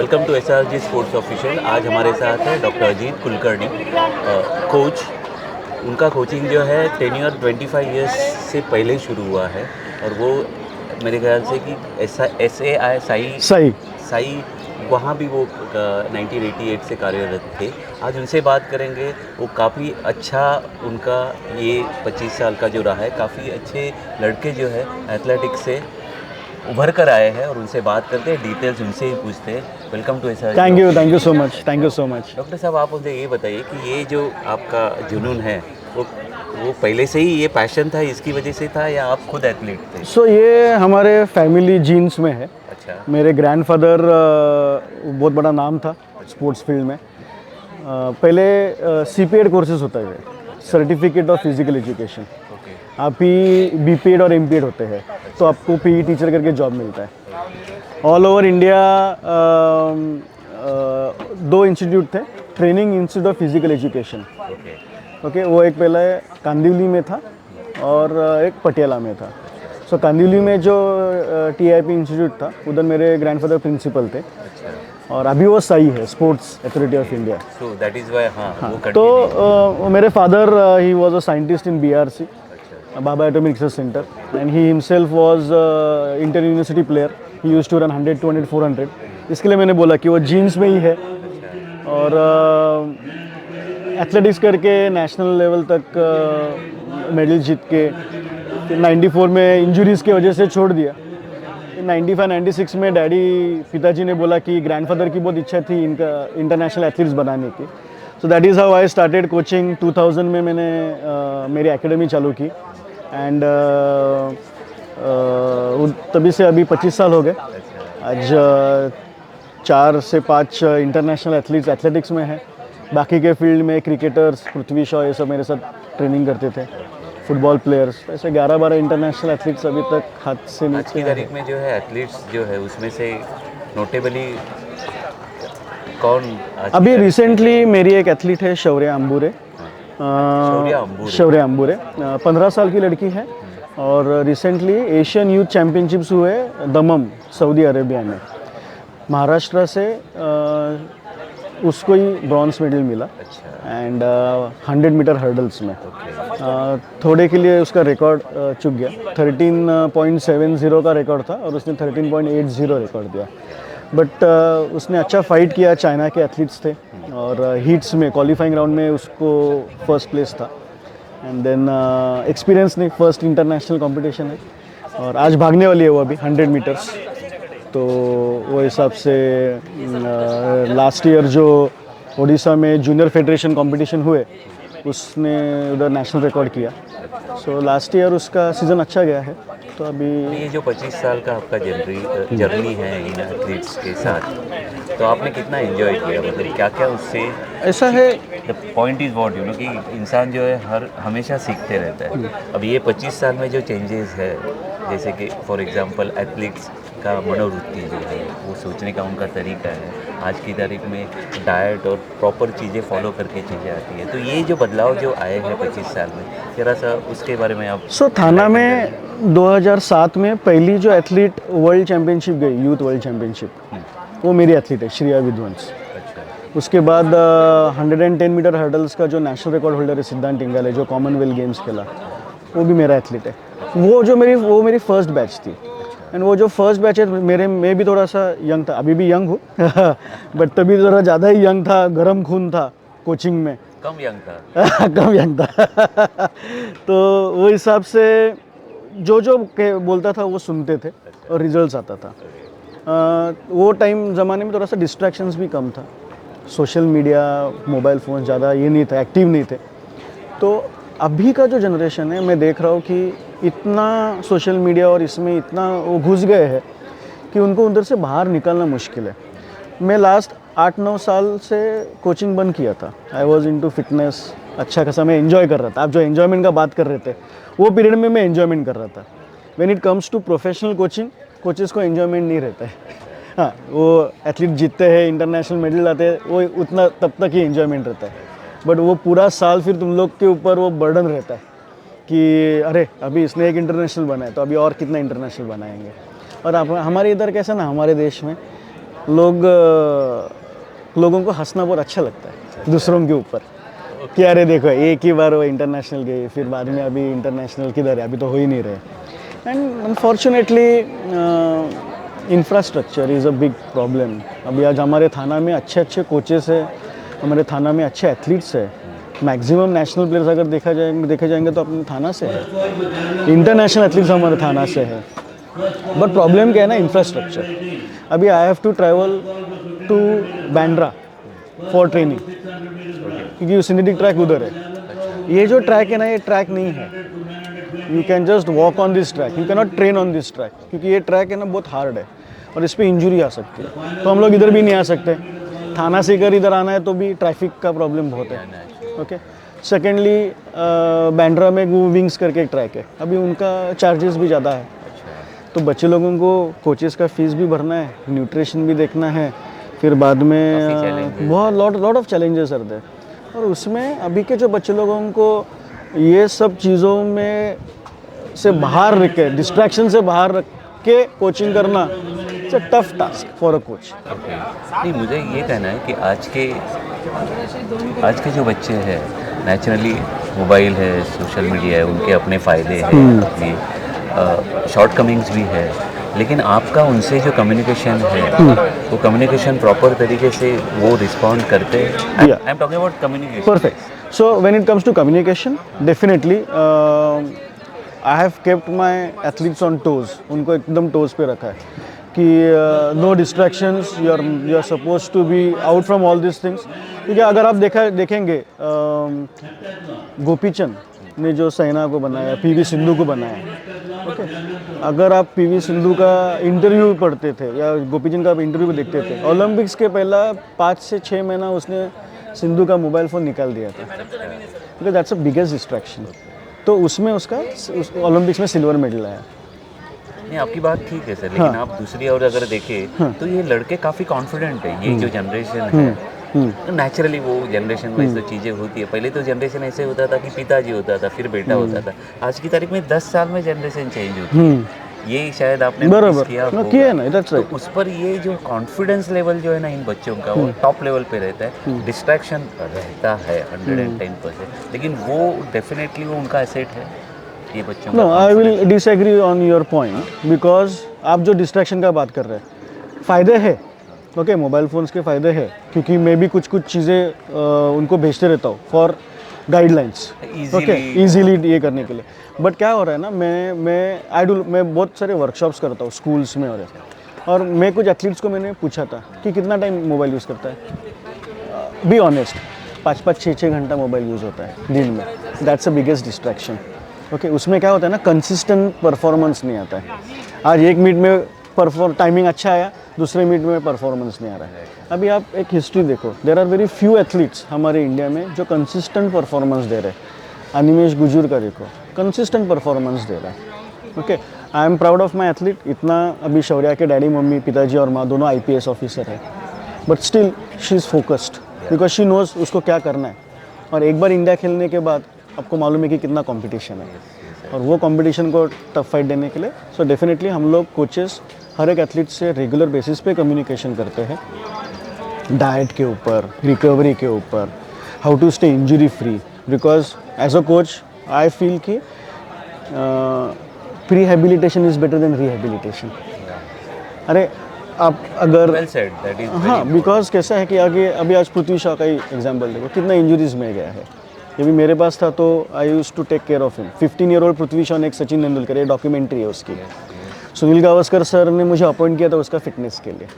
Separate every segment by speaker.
Speaker 1: Welcome to SRG sports official. आज हमारे साथ है डॉक्टर अजीत कुलकर्णी, कोच। उनका कोचिंग जो है टेन्योर 25 इयर्स से पहले शुरू हुआ है और वो मेरे ख्याल से कि SAI साई
Speaker 2: सही।
Speaker 1: साई वहाँ भी वो 1988 से कार्यरत थे। आज उनसे बात करेंगे। वो काफ़ी अच्छा उनका ये 25 साल का जो रहा है, काफ़ी अच्छे लड़के जो है एथलेटिक्स से उभर कर आए हैं और उनसे बात करते हैं, डिटेल्स उनसे ही पूछते हैं। Welcome to SRG।
Speaker 2: Thank you so much, thank you so much.
Speaker 1: Doctor साहब, आप मुझे ये बताइए कि ये जो आपका जुनून है वो पहले से ही ये पैशन था, इसकी वजह से था, या आप खुद एथलीट थे?
Speaker 2: सो ये हमारे फैमिली जीन्स में है।
Speaker 1: अच्छा।
Speaker 2: मेरे ग्रैंडफादर बहुत बड़ा नाम था स्पोर्ट्स फील्ड में। पहले CPED कोर्सेज होता है, certificate of physical education.
Speaker 1: Okay.
Speaker 2: आप ही BPED और MPED होते हैं, तो आपको PE टीचर करके जॉब मिलता है। ऑल ओवर इंडिया 2 इंस्टीट्यूट थे, training institute of physical education.
Speaker 1: Okay.
Speaker 2: Okay, वो एक पहले कांदिवली में था और एक पटियाला में था। सो कांदिवली में जो TIP इंस्टीट्यूट था, उधर मेरे ग्रैंडफादर प्रिंसिपल थे।
Speaker 1: अच्छा।
Speaker 2: और अभी वो सही है, sports authority of India.
Speaker 1: So that is why वो
Speaker 2: तो मेरे father he was a scientist in BRC,
Speaker 1: अच्छा।
Speaker 2: Bhabha Atomic Research Center, and he himself was inter university player. He used to run 100, 200, 400। इसके लिए मैंने बोला कि वो जीन्स में ही है। और एथलेटिक्स करके नेशनल लेवल तक मेडल जीत के फिर 94 में इंजरीज़ की वजह से छोड़ दिया। 95, 96 में पिताजी ने बोला कि ग्रैंडफादर की बहुत इच्छा थी इनका इंटरनेशनल एथलीट्स बनाने की। So that is how I started coaching. 2000 में मैंने मेरी एकेडमी चालू की एंड तभी से अभी 25 साल हो गए। आज 4 से 5 इंटरनेशनल एथलीट्स एथलेटिक्स में है। बाकी के फील्ड में क्रिकेटर्स, पृथ्वी शॉ, ये सब मेरे साथ ट्रेनिंग करते थे। फुटबॉल प्लेयर्स, ऐसे 11-12 इंटरनेशनल एथलीट्स अभी तक हाथ से
Speaker 1: आज
Speaker 2: नीचे
Speaker 1: की
Speaker 2: हैं।
Speaker 1: तारीख में जो है एथलीट्स जो है उसमें से नोटेबली कौन
Speaker 2: अभी रिसेंटली मेरी एक एथलीट है शौर्य अंबुरे। शौर्य अंबुरे 15 साल की लड़की है और रिसेंटली एशियन यूथ चैम्पियनशिप्स हुए दमम, सऊदी अरेबिया में। महाराष्ट्र से उसको ही ब्रॉन्ज मेडल मिला। एंड 100 मीटर हर्डल्स में थोड़े के लिए उसका रिकॉर्ड चूक गया। 13.70 का रिकॉर्ड था और उसने 13.80 रिकॉर्ड दिया। बट उसने अच्छा फाइट किया। चाइना के एथलीट्स थे और हीट्स में क्वालिफाइंग राउंड में उसको फर्स्ट प्लेस था। एंड देन एक्सपीरियंस नहीं, फर्स्ट इंटरनेशनल कंपटीशन है और आज भागने वाली है वो अभी 100 मीटर्स। तो वो हिसाब से लास्ट ईयर जो उड़ीसा में जूनियर फेडरेशन कंपटीशन हुए उसने उधर नेशनल रिकॉर्ड किया। सो लास्ट ईयर उसका सीज़न अच्छा गया है। तो अभी
Speaker 1: ये जो 25 साल का आपका जर्नी है इन एथलीट्स के साथ, तो आपने कितना एंजॉय किया? मतलब क्या क्या उससे
Speaker 2: ऐसा है।
Speaker 1: द पॉइंट इज़ वॉट कि इंसान जो है हमेशा सीखते रहता है। अब ये 25 साल में जो चेंजेस है, जैसे कि फॉर एग्जांपल एथलीट्स का मनोवृत्ति जो है, वो सोचने का उनका तरीका है, आज की तारीख में डाइट और प्रॉपर चीज़ें फॉलो करके चीज़ें आती है। तो ये जो बदलाव जो आए हैं 25 साल में, जरा सा उसके बारे में आप।
Speaker 2: थाना में 2007 में पहली जो एथलीट वर्ल्ड चैम्पियनशिप गई, यूथ वर्ल्ड चैम्पियनशिप, वो मेरी एथलीट है, श्रिया विध्वंस। उसके बाद 110 मीटर हर्डल्स का जो नेशनल रिकॉर्ड होल्डर है सिद्धांत इंगाले, जो कॉमनवेल्थ गेम्स खेला, वो भी मेरा एथलीट है। वो मेरी फर्स्ट बैच थी। एंड वो जो फर्स्ट बैच है मैं भी थोड़ा सा यंग था, अभी भी यंग हूँ बट तभी थोड़ा ज़्यादा ही यंग था, गर्म खून था कोचिंग में।
Speaker 1: कम यंग था
Speaker 2: कम यंग था तो वो हिसाब से जो बोलता था वो सुनते थे और रिजल्ट्स आता था। वो टाइम ज़माने में थोड़ा सा डिस्ट्रैक्शंस भी कम था, सोशल मीडिया, मोबाइल फ़ोन ज़्यादा ये नहीं था, एक्टिव नहीं थे। तो अभी का जो जनरेशन है, मैं देख रहा हूँ कि इतना सोशल मीडिया और इसमें इतना वो घुस गए हैं कि उनको उधर से बाहर निकलना मुश्किल है। मैं लास्ट 8-9 साल से कोचिंग बंद किया था। आई वॉज इनटू फिटनेस, अच्छा खासा मैं एंजॉय कर रहा था। आप जो एंजॉयमेंट का बात कर रहे थे, वो पीरियड में मैं एंजॉयमेंट कर रहा था। When it comes to professional coaching, coaches को एंजॉयमेंट नहीं रहता है। हाँ, वो एथलीट जीतते हैं, इंटरनेशनल मेडल लाते हैं, वो उतना तब तक ही एंजॉयमेंट रहता है। बट वो पूरा साल फिर तुम लोग के ऊपर वो बर्डन रहता है कि अरे अभी इसने एक इंटरनेशनल बनाया तो अभी और कितना इंटरनेशनल बनाएंगे। और आप हमारे इधर कैसा ना, हमारे देश में लोगों को हंसना बहुत अच्छा लगता है दूसरों के ऊपर कि अरे देखो एक ही बार वो इंटरनेशनल गए, फिर बाद में अभी इंटरनेशनल किधर है, अभी तो हो ही नहीं रहे। And unfortunately infrastructure is a big problem. अभी आज हमारे थाना में अच्छे अच्छे कोचेस है, हमारे थाना में अच्छे एथलीट्स है। मैक्सिमम नेशनल प्लेयर्स अगर देखे जाएंगे तो अपने थाना से है, इंटरनेशनल एथलीट्स हमारे थाना से है। बट प्रॉब्लम क्या है ना, इंफ्रास्ट्रक्चर। अभी I have to travel to Bandra for training, क्योंकि सिंथेटिक ट्रैक उधर है। ये जो ट्रैक है ना, ये ट्रैक नहीं है। You can just walk on this track, you can not train on this track, क्योंकि ये ट्रैक है ना बहुत हार्ड है और इस पर इंजरी आ सकती है। तो हम लोग इधर भी नहीं आ सकते। थाना से इधर आना है तो भी ट्रैफिक का प्रॉब्लम बहुत है। ओके, सेकेंडली बैंड्रा में विंग्स करके एक ट्रैक है, अभी उनका चार्जेस भी ज़्यादा है। तो बच्चे लोगों को कोचेस का फीस भी भरना है, न्यूट्रिशन भी देखना है, फिर बाद में बहुत लॉट ऑफ चैलेंजेस रहते हैं। और उसमें अभी के जो बच्चे लोगों को ये सब चीज़ों में से बाहर रख के, डिस्ट्रैक्शन से बाहर रख के कोचिंग करना, it's a tough task for a coach.
Speaker 1: नहीं, मुझे ये कहना है कि आज के जो बच्चे हैं, नेचुरली मोबाइल है, सोशल मीडिया है, उनके अपने फ़ायदे हैं, अपनी शॉर्ट कमिंग्स भी है, लेकिन आपका उनसे जो कम्युनिकेशन है वो कम्युनिकेशन प्रॉपर तरीके से वो रिस्पॉन्ड करते हैं। I am talking about communication.
Speaker 2: Perfect. So when it comes to communication, definitely I have kept my athletes on toes. उनको एकदम टोज पे रखा है कि no distractions, you are suppose to be out from all this things. क्योंकि अगर आप देखेंगे गोपीचंद ने जो साइना को बनाया, पीवी सिंधु को बनाया, ओके, अगर आप पीवी सिंधु का इंटरव्यू पढ़ते थे या गोपीचंद का इंटरव्यू देखते थे, ओलंपिक्स के पहला 5 से 6 महीना उसने सिंधु का मोबाइल फ़ोन निकाल दिया था, because that's a biggest distraction. तो उसमें उसका ओलंपिक्स में सिल्वर मेडल आया।
Speaker 1: नहीं, आपकी बात ठीक है सर, लेकिन आप दूसरी ओर अगर देखें तो ये लड़के काफ़ी कॉन्फिडेंट है। ये जो जनरेशन है, नेचुरली वो जनरेशन में तो चीज़ें होती है। पहले तो जनरेशन ऐसे होता था कि पिताजी होता था, फिर बेटा होता था। आज की तारीख में 10 साल में जनरेशन चेंज होती है। ये शायद आपने नोटिस किया
Speaker 2: है ना,
Speaker 1: तो उस पर ये जो कॉन्फिडेंस लेवल जो है ना इन बच्चों का, वो टॉप लेवल पे रहता है। डिस्ट्रैक्शन रहता है 110%, लेकिन वो डेफिनेटली वो उनका एसेट है ये बच्चों का।
Speaker 2: No, I will disagree on your point, because आप जो डिस्ट्रैक्शन का बात कर रहे हैं, फ़ायदे है। ओके, मोबाइल फ़ोन्स के फ़ायदे हैं, क्योंकि मैं भी कुछ चीज़ें उनको भेजते रहता हूँ फॉर गाइडलाइंस, ओके, ईजीली ये करने के लिए। बट क्या हो रहा है ना, मैं बहुत सारे वर्कशॉप्स करता हूँ स्कूल्स में, और मैं कुछ एथलीट्स को मैंने पूछा था कि कितना टाइम मोबाइल यूज़ करता है। बी ऑनेस्ट, 5-5, 6-6 घंटा मोबाइल यूज़ होता है दिन में। That's a biggest distraction. Okay, उसमें क्या होता है ना, कंसिस्टेंट परफॉर्मेंस नहीं आता है। आज 1 मिनट में टाइमिंग अच्छा आया, दूसरे मिनट में परफॉर्मेंस नहीं आ रहा है। अभी आप एक हिस्ट्री देखो, there are very few athletes हमारे इंडिया में जो कंसिस्टेंट परफॉर्मेंस दे रहे हैं। अनिमेश गुजूर का देखो, कंसिस्टेंट परफॉर्मेंस दे रहा है। Okay, I am proud of my athlete. इतना अभी शौर्या के डैडी मम्मी, पिताजी और माँ दोनों IPS ऑफिसर है, but still she is focused, because she knows उसको क्या करना है। और एक बार इंडिया खेलने के बाद आपको मालूम है कि कितना कंपटीशन है, और वो कंपटीशन को टफ फाइट देने के लिए सो डेफिनेटली हम लोग कोचेस हर एक एथलीट से रेगुलर बेसिस पे कम्युनिकेशन करते हैं, डाइट के ऊपर, रिकवरी के ऊपर, how to stay injury free. Because as a coach I feel कि prehabilitation is better than rehabilitation. अरे आप अगर
Speaker 1: well said, that is very
Speaker 2: हाँ, बिकॉज कैसा है कि अभी आज पृथ्वी शॉ का ही एग्जाम्पल देखो, कितना इंजरीज में गया है। ये भी मेरे पास था तो I use to take care of him. 15 year old Prithvi Shaw ने एक सचिन तेंदुलकर, ये डॉक्यूमेंट्री है उसकी। सुनील गावस्कर सर ने मुझे अपॉइंट किया था उसका फिटनेस के लिए,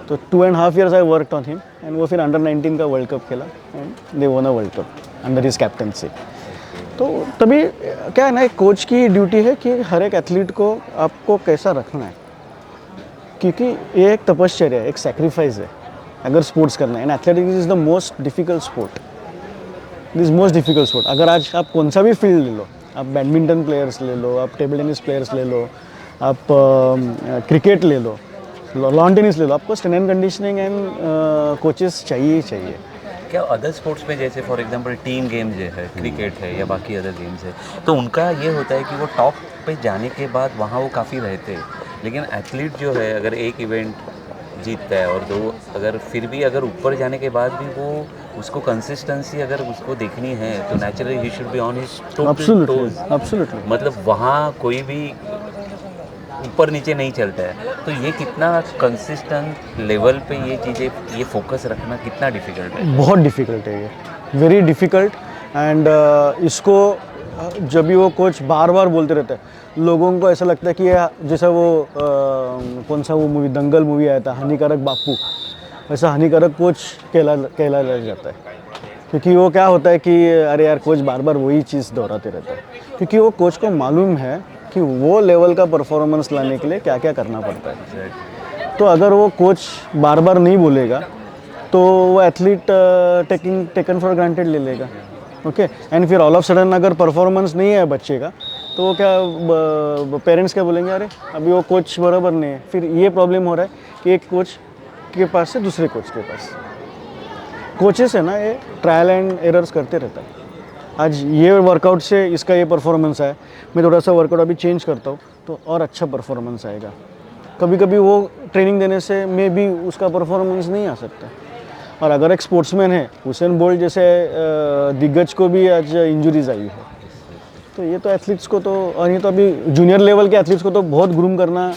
Speaker 2: तो 2.5 years I worked on him, and वो फिर अंडर 19 का वर्ल्ड कप खेला and they won a world cup under his captaincy. तो तभी क्या है ना, एक कोच की ड्यूटी है कि हर एक एथलीट को आपको कैसा रखना है, क्योंकि ये एक तपश्चर्या है, एक सेक्रीफाइस है अगर स्पोर्ट्स करना है। And athletics is the most difficult sport, this most difficult sport. अगर आज आप कौन सा भी फील्ड ले लो, आप बैडमिंटन प्लेयर्स ले लो, आप टेबल टेनिस प्लेयर्स ले लो, आप क्रिकेट ले लो, लॉन टेनिस ले लो, आपको strength and conditioning and coaches चाहिए ही चाहिए।
Speaker 1: क्या अदर स्पोर्ट्स में जैसे फॉर एग्जांपल टीम गेम जो है, क्रिकेट है या बाकी अदर गेम्स है, तो उनका ये होता है कि वो टॉप पे जाने के बाद वहाँ वो काफ़ी रहते हैं, लेकिन एथलीट जो है अगर एक इवेंट जीतता है, और दो अगर फिर भी अगर ऊपर जाने के बाद भी वो उसको कंसिस्टेंसी अगर उसको देखनी है तो naturally he should be on his total
Speaker 2: absolutely
Speaker 1: toes.
Speaker 2: Absolutely
Speaker 1: मतलब वहाँ कोई भी ऊपर नीचे नहीं चलता है, तो ये कितना कंसिस्टेंट लेवल पे ये चीज़ें, ये फोकस रखना कितना डिफिकल्ट है।
Speaker 2: बहुत डिफ़िकल्ट है ये, वेरी डिफ़िकल्ट। एंड इसको जब भी वो कोच बार बार बोलते रहते हैं, लोगों को ऐसा लगता है कि ये जैसा वो कौन सा वो मूवी, दंगल मूवी आया था, हानिकारक बापू, वैसा हानिकारक कोच कहलाया जाता है। क्योंकि वो क्या होता है कि अरे यार कोच बार बार वही चीज़ दोहराते रहता है, क्योंकि वो कोच को मालूम है कि वो लेवल का परफॉर्मेंस लाने के लिए क्या क्या करना पड़ता है। तो अगर वो कोच बार बार नहीं बोलेगा तो वो एथलीट टेकन फॉर ग्रांटेड ले लेगा। ओके, एंड फिर ऑल ऑफ सडन अगर परफॉर्मेंस नहीं है बच्चे का, तो वो क्या पेरेंट्स क्या बोलेंगे, अरे अभी वो कोच बराबर नहीं है। फिर ये प्रॉब्लम हो रहा है कि एक कोच के पास से दूसरे कोच के पास, कोचेस है ना, ये ट्रायल एंड एरर्स करते रहता है। आज ये वर्कआउट से इसका ये परफॉर्मेंस है, मैं थोड़ा सा वर्कआउट अभी चेंज करता हूँ तो और अच्छा परफॉर्मेंस आएगा। कभी कभी वो ट्रेनिंग देने से मे भी उसका परफॉर्मेंस नहीं आ सकता। और अगर एक स्पोर्ट्समैन है, हुसैन बोल्ट जैसे दिग्गज को भी आज इंजरीज आई है, तो ये तो एथलीट्स को तो, और ये तो अभी जूनियर लेवल के एथलीट्स को तो बहुत ग्रूम करना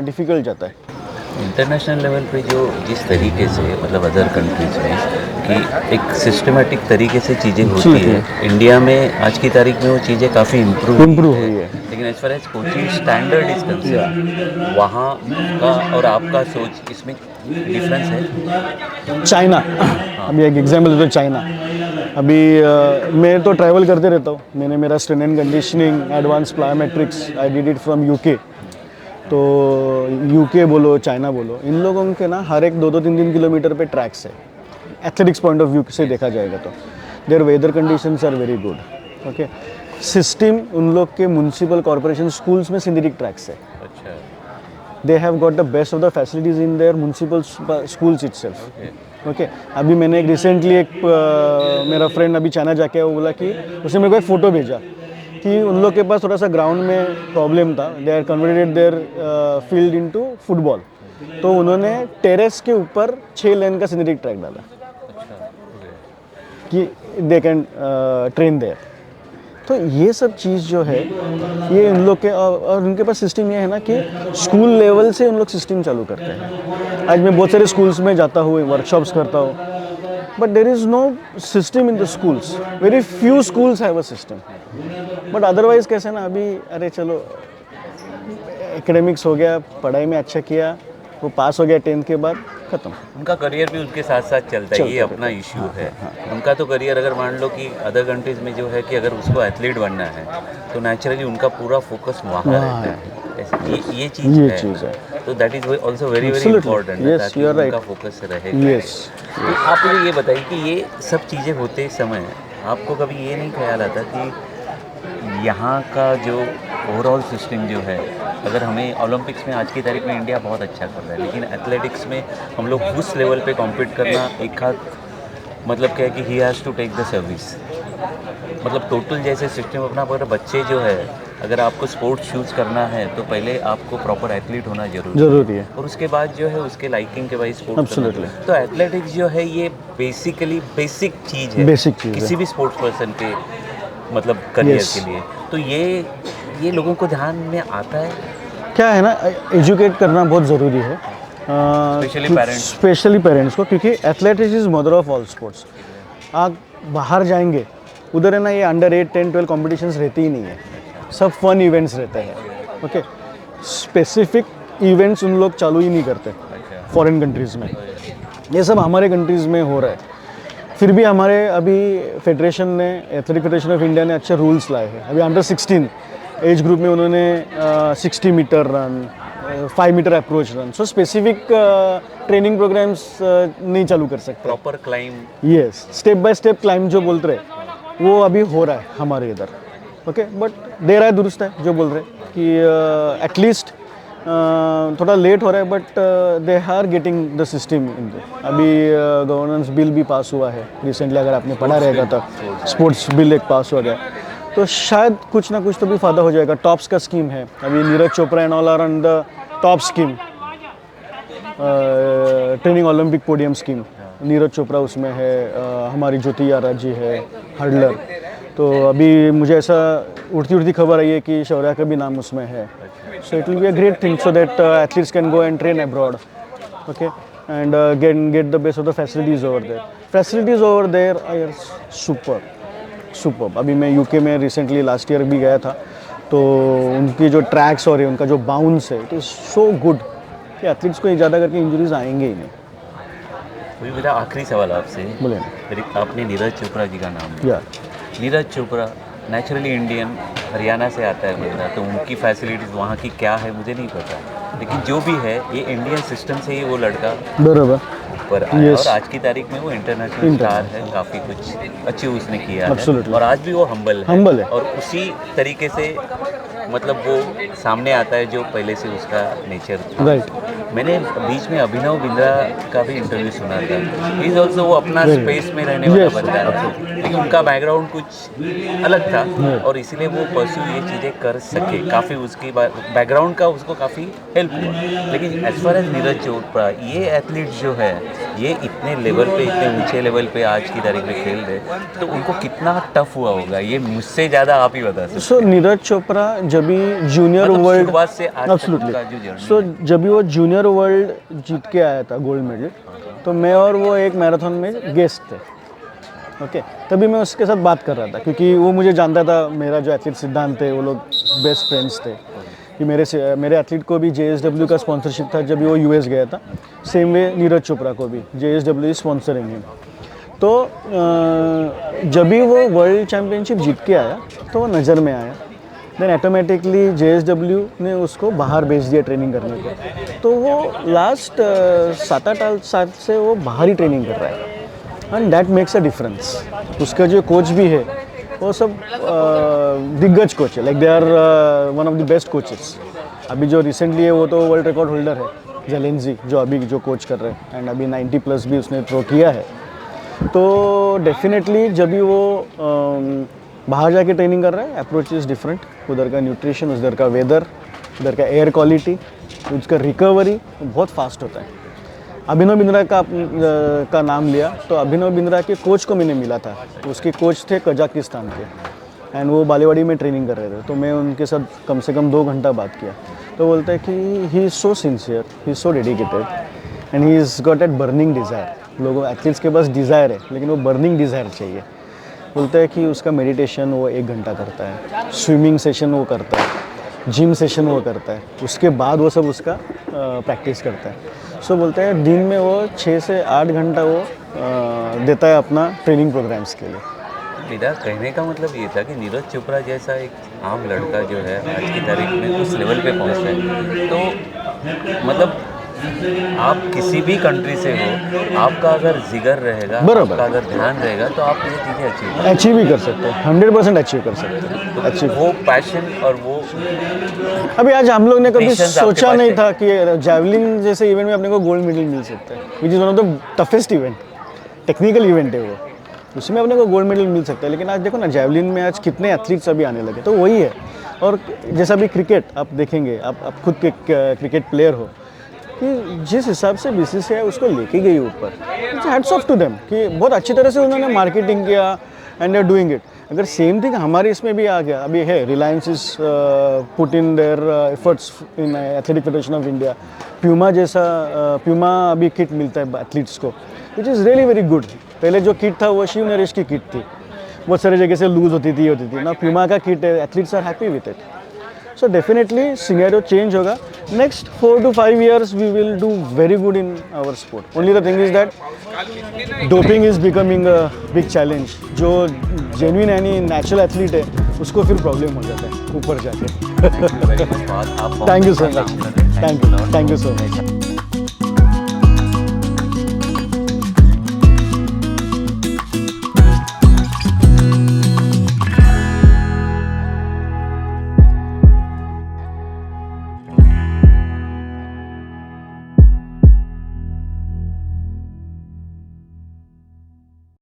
Speaker 2: डिफ़िकल्ट जाता है।
Speaker 1: इंटरनेशनल लेवल पे जो जिस तरीके से, मतलब अदर कंट्रीज में कि एक सिस्टमेटिक तरीके से चीज़ें होती है, इंडिया में आज की तारीख में वो चीज़ें काफ़ी इम्प्रूव
Speaker 2: हुई है।
Speaker 1: लेकिन as far as coaching standard is concern, वहाँ का और आपका सोच इसमें डिफरेंस है।
Speaker 2: चाइना, अभी एक एग्जाम्पल दे दो, चाइना। अभी मैं तो ट्रैवल करते रहता हूँ, मैंने मेरा strength and conditioning advance plyometrics I did it from UK. तो यूके बोलो चाइना बोलो, इन लोगों के ना हर एक 2-3 किलोमीटर पे ट्रैक्स है। एथलेटिक्स पॉइंट ऑफ व्यू से देखा जाएगा तो their weather conditions are very good. Okay, system उन लोग के म्यूनसिपल कॉर्पोरेशन स्कूल्स में सिंथेटिक ट्रैक्स है।
Speaker 1: अच्छा,
Speaker 2: they have got the best of the facilities in their municipal schools itself. Okay, अभी मैंने एक रिसेंटली मेरा फ्रेंड अभी चाइना जाके वो बोला कि उसने मेरे को एक फ़ोटो भेजा कि उन लोग के पास थोड़ा सा ग्राउंड में प्रॉब्लम था, they are converted their field into football, तो उन्होंने टेरेस के ऊपर 6 लेन का सिंथेटिक ट्रैक डाला कि दे कैन ट्रेन देयर। तो ये सब चीज़ जो है ये इन लोग के, और उनके पास सिस्टम ये है ना कि स्कूल लेवल से उन लोग सिस्टम चालू करते हैं। आज मैं बहुत सारे स्कूल्स में जाता हूँ, वर्कशॉप्स करता हूँ, but there is no system in the schools, very few schools have a system. But otherwise कैसे ना, अभी अरे चलो एकेडमिक्स हो गया, पढ़ाई में अच्छा किया, वो पास हो गया 10th के बाद, ख़त्म।
Speaker 1: उनका करियर भी उनके साथ साथ चलता है, ये अपना इश्यू है। उनका तो करियर अगर मान लो कि अदर कंट्रीज़ में जो है कि अगर उसको एथलीट बनना है तो नेचुरली उनका पूरा फोकस वहाँ रहता है। ये चीज़ है, तो that is also very very important, ताकि उनका फोकस रहे। तो आप मुझे ये बताइए कि ये सब चीज़ें होते समय आपको कभी ये नहीं ख्याल आता कि यहाँ का जो ओवरऑल सिस्टम जो है, अगर हमें ओलंपिक्स में आज की तारीख में इंडिया बहुत अच्छा कर रहा है, लेकिन एथलेटिक्स में हम लोग उस लेवल पे कॉम्पीट करना एक हाथ, मतलब क्या है कि he has to take the service, मतलब टोटल जैसे सिस्टम अपना, पर बच्चे जो है अगर आपको स्पोर्ट्स चूज़ करना है तो पहले आपको प्रॉपर एथलीट होना जरूरी है, और उसके बाद जो है उसके लाइकिंग के वाइज स्पोर्ट्स। तो एथलेटिक्स जो है ये बेसिकली बेसिक चीज़ है, किसी भी स्पोर्ट्स पर्सन के मतलब करियर के लिए। तो ये लोगों को ध्यान में आता है,
Speaker 2: क्या है ना, एजुकेट करना बहुत ज़रूरी है, स्पेशली पेरेंट्स को, क्योंकि athletics is mother of all sports. आप बाहर जाएंगे उधर है ना, ये अंडर 8, 10, 12 कॉम्पिटिशन्स रहती ही नहीं है, सब फन इवेंट्स रहते हैं। ओके, स्पेसिफिक इवेंट्स उन लोग चालू ही नहीं करते फॉरेन कंट्रीज़ में, ये सब हमारे कंट्रीज़ में हो रहा है। फिर भी हमारे अभी फेडरेशन ने, एथलेटिक फेडरेशन ऑफ इंडिया ने अच्छे रूल्स लाए हैं। अभी अंडर 16 एज ग्रुप में उन्होंने 60 metre run, 5 metre approach run, so specific training programmes नहीं चालू कर सकते।
Speaker 1: Proper climb,
Speaker 2: yes, step by step climb जो बोल रहे वो अभी हो रहा है हमारे इधर। ओके, बट देर है दुरुस्त है जो बोल रहे कि एटलीस्ट थोड़ा लेट हो रहा है, but they are getting the system in though. अभी गवर्नेंस बिल भी पास हुआ है रिसेंटली, अगर आपने पढ़ा रहेगा तो स्पोर्ट्स बिल एक पास हो गया, तो शायद कुछ ना कुछ तो भी फ़ायदा हो जाएगा। टॉप्स का स्कीम है, अभी Neeraj Chopra and all are on the top scheme, training Olympic podium scheme, Neeraj Chopra उसमें है, हमारी ज्योति यारा जी है, हर्डलर। तो अभी मुझे ऐसा उड़ती उड़ती खबर आई है कि शौर्या का भी नाम उसमें है। So it will be a great thing so that athletes can go and train abroad, okay, and get the best of the facilities over there. Facilities over there are super. अभी मैं यूके में recently last year भी गया था, तो उनकी जो tracks और उनका जो बाउंस है, इट इज़ सो गुड कि एथलीट्स को ज़्यादा करके इंजरीज आएंगे ही नहीं।
Speaker 1: वही मेरा आखिरी सवाल आपसे,
Speaker 2: बोले
Speaker 1: आपने नीरज चोपड़ा जी का नाम लिया।
Speaker 2: या
Speaker 1: नीरज चोपड़ा नेचुरली इंडियन, हरियाणा से आता है बंदा, तो उनकी फैसिलिटीज़ वहाँ की क्या है मुझे नहीं पता, लेकिन जो भी है ये इंडियन सिस्टम से ही वो लड़का
Speaker 2: बराबर
Speaker 1: ऊपर आया।
Speaker 2: Yes.
Speaker 1: और आज की तारीख में वो इंटरनेशनल स्टार है, काफ़ी कुछ अचीव उसने किया है,
Speaker 2: Absolutely.
Speaker 1: और आज भी वो हम्बल
Speaker 2: Humble है।
Speaker 1: और उसी तरीके से मतलब वो सामने आता है जो पहले से उसका नेचर था।
Speaker 2: राइट,
Speaker 1: मैंने बीच में अभिनव बिंद्रा का भी इंटरव्यू सुना था। इज ऑल्सो वो अपना
Speaker 2: Right.
Speaker 1: स्पेस में रहने वाला
Speaker 2: Yes.
Speaker 1: बंदा है, लेकिन उनका बैकग्राउंड कुछ अलग था और इसीलिए वो परस्यू ये चीज़ें कर सके, काफ़ी उसकी बैकग्राउंड का उसको काफ़ी हेल्प हुआ। लेकिन as far as Neeraj Chopra, ये एथलीट जो है ये इतने लेवल पे, इतने ऊंचे लेवल पे आज की तारीख में खेल रहे, तो उनको कितना टफ हुआ होगा ये मुझसे ज़्यादा आप ही बता सकते।
Speaker 2: सो नीरज चोपड़ा जब भी जूनियर
Speaker 1: मतलब
Speaker 2: वर्ल्ड,
Speaker 1: शुरुआत से आज तक
Speaker 2: एब्सोल्युटली,
Speaker 1: का जो जर्नी
Speaker 2: सो जब भी वो जूनियर वर्ल्ड जीत के आया था गोल्ड मेडल, तो मैं और वो एक मैराथन में गेस्ट थे, ओके। तभी मैं उसके साथ बात कर रहा था क्योंकि वो मुझे जानता था, मेरा जो एथलीट सिद्धांत थे वो लोग बेस्ट फ्रेंड्स थे कि मेरे एथलीट को भी JSW का स्पॉन्सरशिप था जब भी वो US गया था, सेम वे नीरज चोपड़ा को भी JSW स्पॉन्सरिंग हिम। तो जब भी वो वर्ल्ड चैम्पियनशिप जीत के आया तो वो नज़र में आया, देन ऑटोमेटिकली JSW ने उसको बाहर भेज दिया ट्रेनिंग करने को। तो वो लास्ट 7-8 साल से वो बाहर ही ट्रेनिंग कर रहा है, and that makes a difference. उसका जो कोच भी है वो सब दिग्गज कोच है, like they are one of the best coaches. अभी जो रिसेंटली है वो तो वर्ल्ड रिकॉर्ड होल्डर है, जेलेंजी, जो अभी जो कोच कर रहे हैं, एंड अभी 90+ भी उसने थ्रो किया है। तो डेफिनेटली जब भी वो बाहर जाके ट्रेनिंग कर रहा है, अप्रोच इज़ डिफरेंट। उधर का न्यूट्रिशन, उधर का वेदर, उधर का एयर क्वालिटी, उसका रिकवरी बहुत फास्ट होता है। अभिनव बिंद्रा का नाम लिया तो अभिनव बिंद्रा के कोच को मैंने मिला था, उसके कोच थे कजाकिस्तान के, एंड वो बालेवाड़ी में ट्रेनिंग कर रहे थे। तो मैं उनके साथ कम से कम 2 घंटा बात किया। तो बोलते हैं कि he is so sincere, he is so dedicated, and he is got at burning desire. लोगों एथलीट्स के पास डिज़ायर है, लेकिन वो बर्निंग डिज़ायर चाहिए। बोलते हैं कि उसका मेडिटेशन वो 1 घंटा करता है, स्विमिंग सेशन वो करता है, जिम सेशन वो करता है, उसके बाद वो सब उसका प्रैक्टिस करता है। सो बोलते हैं दिन में वो 6 से 8 घंटा वो देता है अपना ट्रेनिंग प्रोग्राम्स के लिए।
Speaker 1: मेरा कहने का मतलब ये था कि नीरज चोपड़ा जैसा एक आम लड़का जो है आज की तारीख में उस लेवल पे पहुंचा है, तो मतलब आप किसी भी कंट्री से हो, आपका अगर जिगर रहेगा,
Speaker 2: बराबर,
Speaker 1: आपका अगर ध्यान रहेगा, तो आप ये चीज़ें
Speaker 2: अचीव ही कर सकते हैं, 100% अचीव कर सकते हैं।
Speaker 1: तो
Speaker 2: अचीव
Speaker 1: वो पैशन और वो
Speaker 2: अभी आज हम लोग ने कभी
Speaker 1: Patience आपके
Speaker 2: सोचा
Speaker 1: पास
Speaker 2: नहीं
Speaker 1: है।
Speaker 2: था कि जैवलिन जैसे इवेंट में अपने को गोल्ड मेडल मिल सकता है, which is one of the toughest event, technical event है वो, उसमें अपने को गोल्ड मेडल मिल सकता है। लेकिन आज देखो ना जैवलिन में आज कितने एथलीट्स अभी आने लगे, तो वही है। और जैसा अभी क्रिकेट आप देखेंगे, आप खुद के क्रिकेट प्लेयर हो, कि जिस हिसाब से BCCI उसको लेके गई ऊपर, हैट्स ऑफ टू देम कि बहुत अच्छी तरह से उन्होंने मार्केटिंग किया and they are doing it. अगर सेम थिंग हमारे इसमें भी आ गया, अभी है Reliance is put in their efforts in Athletic Federation of India, Puma जैसा प्यूमा अभी किट मिलता है एथलीट्स को, which is really very good. पहले जो किट था वो शिव नरेश की किट थी, बहुत सारी जगह से लूज होती थी ना, प्यूमा का किट है, athletes are happy with it. So definitely scenario change होगा. Next 4 to 5 years we will do very good in our sport. Only the thing is that doping is becoming a big challenge. जो genuine यानी natural athlete है उसको फिर problem हो जाता है ऊपर जाके.
Speaker 1: Thank you very much.
Speaker 2: Thank you so much. Thank you so much.